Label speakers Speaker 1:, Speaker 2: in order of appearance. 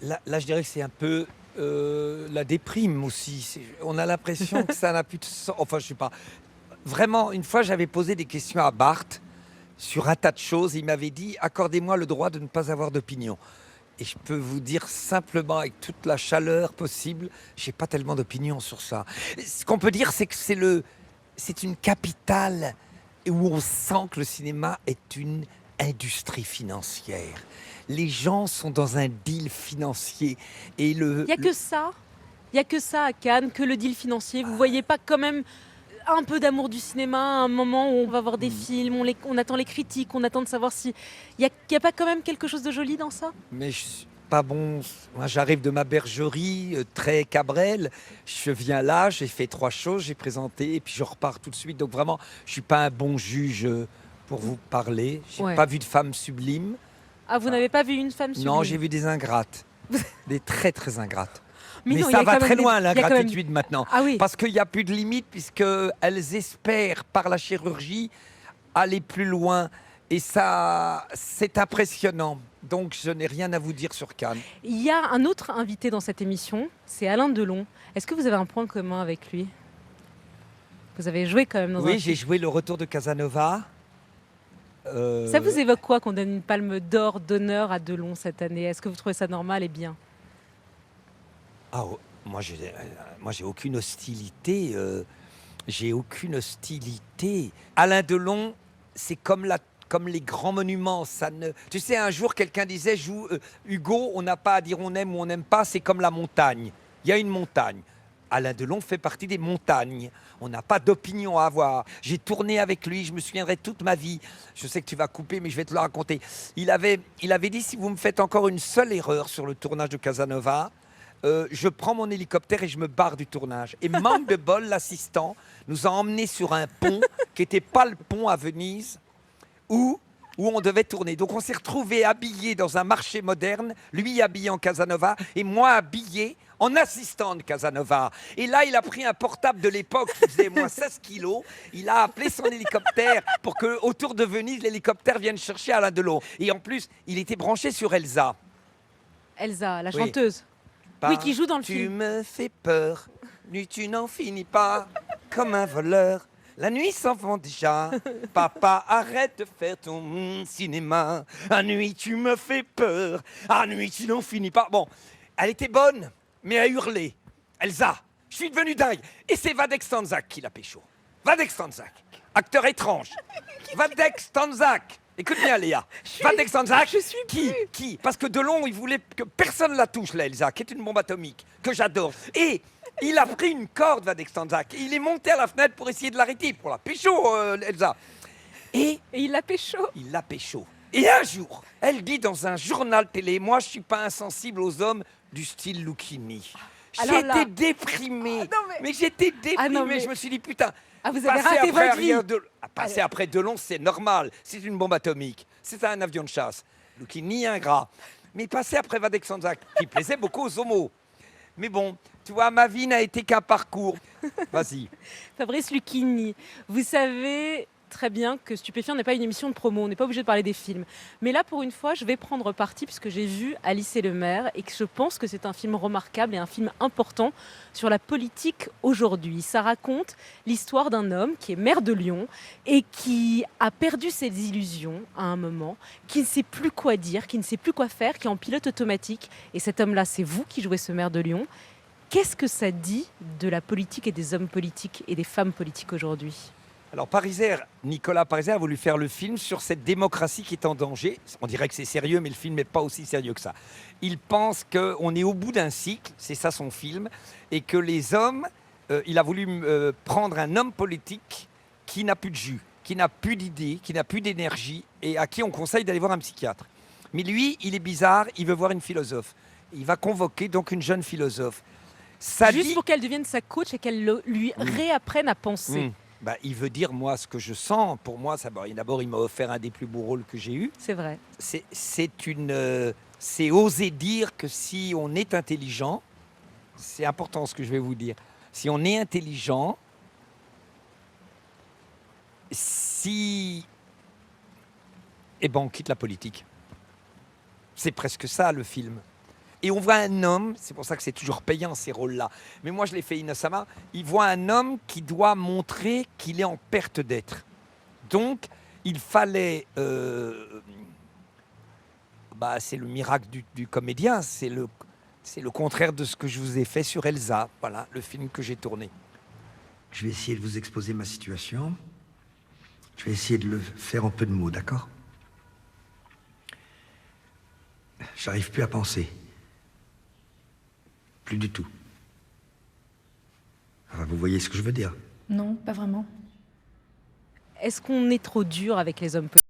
Speaker 1: Là, je dirais que c'est un peu la déprime aussi. On a l'impression que ça n'a plus de sens. Enfin, je sais pas. Vraiment, une fois, j'avais posé des questions à Barthes sur un tas de choses. Il m'avait dit, accordez-moi le droit de ne pas avoir d'opinion. Et je peux vous dire simplement, avec toute la chaleur possible, j'ai pas tellement d'opinion sur ça. Ce qu'on peut dire, c'est que c'est une capitale où on sent que le cinéma est une industrie financière. Les gens sont dans un deal financier et
Speaker 2: Il n'y a que ça. Il n'y a que ça à Cannes, que le deal financier. Vous voyez pas quand même un peu d'amour du cinéma à un moment où on va voir des films, on attend les critiques, on attend de savoir si... Il y a pas quand même quelque chose de joli dans ça?
Speaker 1: Mais je suis pas bon. Moi, j'arrive de ma bergerie, très Cabrel. Je viens là, j'ai fait 3 choses, j'ai présenté et puis je repars tout de suite. Donc vraiment, je suis pas un bon juge pour vous parler. J'ai
Speaker 2: Ouais.
Speaker 1: pas vu de femme sublime.
Speaker 2: Ah, vous n'avez pas vu une femme sublime?
Speaker 1: Non, j'ai vu des ingrates. Des très très ingrates. Mais
Speaker 2: non, il y
Speaker 1: ça
Speaker 2: a
Speaker 1: va
Speaker 2: quand
Speaker 1: très
Speaker 2: même
Speaker 1: loin,
Speaker 2: il y a quand même-
Speaker 1: l'ingratitude maintenant.
Speaker 2: Ah oui.
Speaker 1: Parce qu'il n'y a plus de limite, puisqu'elles espèrent, par la chirurgie, aller plus loin. Et ça, c'est impressionnant. Donc, je n'ai rien à vous dire sur Cannes.
Speaker 2: Il y a un autre invité dans cette émission, c'est Alain Delon. Est-ce que vous avez un point commun avec lui? Vous avez joué quand même dans un
Speaker 1: Oui, j'ai
Speaker 2: film.
Speaker 1: joué Le Retour de Casanova.
Speaker 2: Ça vous évoque quoi qu'on donne une palme d'or d'honneur à Delon cette année? Est-ce que vous trouvez ça normal et bien?
Speaker 1: Ah, oh, moi, j'ai aucune hostilité. J'ai aucune hostilité. Alain Delon, c'est comme les grands monuments. Tu sais, un jour, quelqu'un disait, Hugo, on n'a pas à dire on aime ou on n'aime pas, c'est comme la montagne. Il y a une montagne. Alain Delon fait partie des montagnes. On n'a pas d'opinion à avoir. J'ai tourné avec lui, je me souviendrai toute ma vie. Je sais que tu vas couper, mais je vais te le raconter. Il avait dit, si vous me faites encore une seule erreur sur le tournage de Casanova, je prends mon hélicoptère et je me barre du tournage. Et manque de bol, l'assistant nous a emmenés sur un pont qui n'était pas le pont à Venise, où on devait tourner. Donc on s'est retrouvés habillés dans un marché moderne, lui habillé en Casanova et moi habillé en assistant de Casanova. Et là, il a pris un portable de l'époque qui faisait moins 16 kilos. Il a appelé son hélicoptère pour que, autour de Venise, l'hélicoptère vienne chercher Alain Delon. Et en plus, il était branché sur Elsa.
Speaker 2: Elsa, la
Speaker 1: Oui.
Speaker 2: chanteuse. Oui, qui joue dans le
Speaker 1: Tu
Speaker 2: film.
Speaker 1: me fais peur, nuit tu n'en finis pas, comme un voleur. La nuit s'en vend déjà. Papa, arrête de faire ton cinéma. À nuit, tu me fais peur. À nuit, tu n'en finis pas. Bon, elle était bonne, mais à hurler. Elsa, je suis devenu dingue. Et c'est Vadek Stanzak qui l'a pécho. Vadek Stanzak, acteur étrange. Vadek Stanzak. Écoute bien, Léa. Vadek Stanzak,
Speaker 2: Je suis
Speaker 1: qui Parce que Delon, il voulait que personne la touche, là, Elsa, qui est une bombe atomique, que j'adore. Et il a pris une corde, Vadek Stanzak. Il est monté à la fenêtre pour essayer de l'arrêter, pour la pécho, Elsa. Et
Speaker 2: Et il l'a pécho.
Speaker 1: il l'a pécho. Et un jour, elle dit dans un journal télé, moi, je suis pas insensible aux hommes du style Lucchini.
Speaker 2: Alors là-
Speaker 1: J'étais déprimé.
Speaker 2: Ah, non, mais-
Speaker 1: J'étais déprimé.
Speaker 2: Ah, non, mais-
Speaker 1: Je me suis dit, putain.
Speaker 2: Ah, vous avez
Speaker 1: passer
Speaker 2: raté
Speaker 1: après
Speaker 2: votre vie.
Speaker 1: Passer après Delon, c'est normal. C'est une bombe atomique. C'est un avion de chasse. Lucchini, ingrat. Mais passer après Vadek Stanzak, qui plaisait beaucoup aux homos. Mais bon, tu vois, ma vie n'a été qu'un parcours. Vas-y.
Speaker 2: Fabrice Lucchini, vous savez très bien que Stupéfiant n'est pas une émission de promo, on n'est pas obligé de parler des films. Mais là, pour une fois, je vais prendre parti puisque j'ai vu Alice et le maire et que je pense que c'est un film remarquable et un film important sur la politique aujourd'hui. Ça raconte l'histoire d'un homme qui est maire de Lyon et qui a perdu ses illusions à un moment, qui ne sait plus quoi dire, qui ne sait plus quoi faire, qui est en pilote automatique. Et cet homme-là, c'est vous qui jouez ce maire de Lyon. Qu'est-ce que ça dit de la politique et des hommes politiques et des femmes politiques aujourd'hui?
Speaker 1: Alors, Nicolas Pariser a voulu faire le film sur cette démocratie qui est en danger. On dirait que c'est sérieux, mais le film n'est pas aussi sérieux que ça. Il pense qu'on est au bout d'un cycle, c'est ça son film, et que les hommes, il a voulu prendre un homme politique qui n'a plus de jus, qui n'a plus d'idées, qui n'a plus d'énergie, et à qui on conseille d'aller voir un psychiatre. Mais lui, il est bizarre, il veut voir une philosophe. Il va convoquer donc une jeune philosophe. Ça
Speaker 2: Juste
Speaker 1: dit-
Speaker 2: pour qu'elle devienne sa coach et qu'elle lui réapprenne à penser.
Speaker 1: Il veut dire, moi, ce que je sens. Pour moi, d'abord, il m'a offert un des plus beaux rôles que j'ai eu.
Speaker 2: C'est vrai.
Speaker 1: C'est oser dire que si on est intelligent, c'est important ce que je vais vous dire. Si on est intelligent, on quitte la politique. C'est presque ça le film. Et on voit un homme, c'est pour ça que c'est toujours payant ces rôles-là, mais moi je l'ai fait innocemment, il voit un homme qui doit montrer qu'il est en perte d'être. Donc il fallait... c'est le miracle du comédien, c'est le contraire de ce que je vous ai fait sur Elsa, voilà, le film que j'ai tourné. Je vais essayer de vous exposer ma situation. Je vais essayer de le faire en peu de mots, d'accord? J'arrive plus à penser. Plus du tout. Enfin, vous voyez ce que je veux dire?
Speaker 3: Non, pas vraiment.
Speaker 2: Est-ce qu'on est trop dur avec les hommes politiques?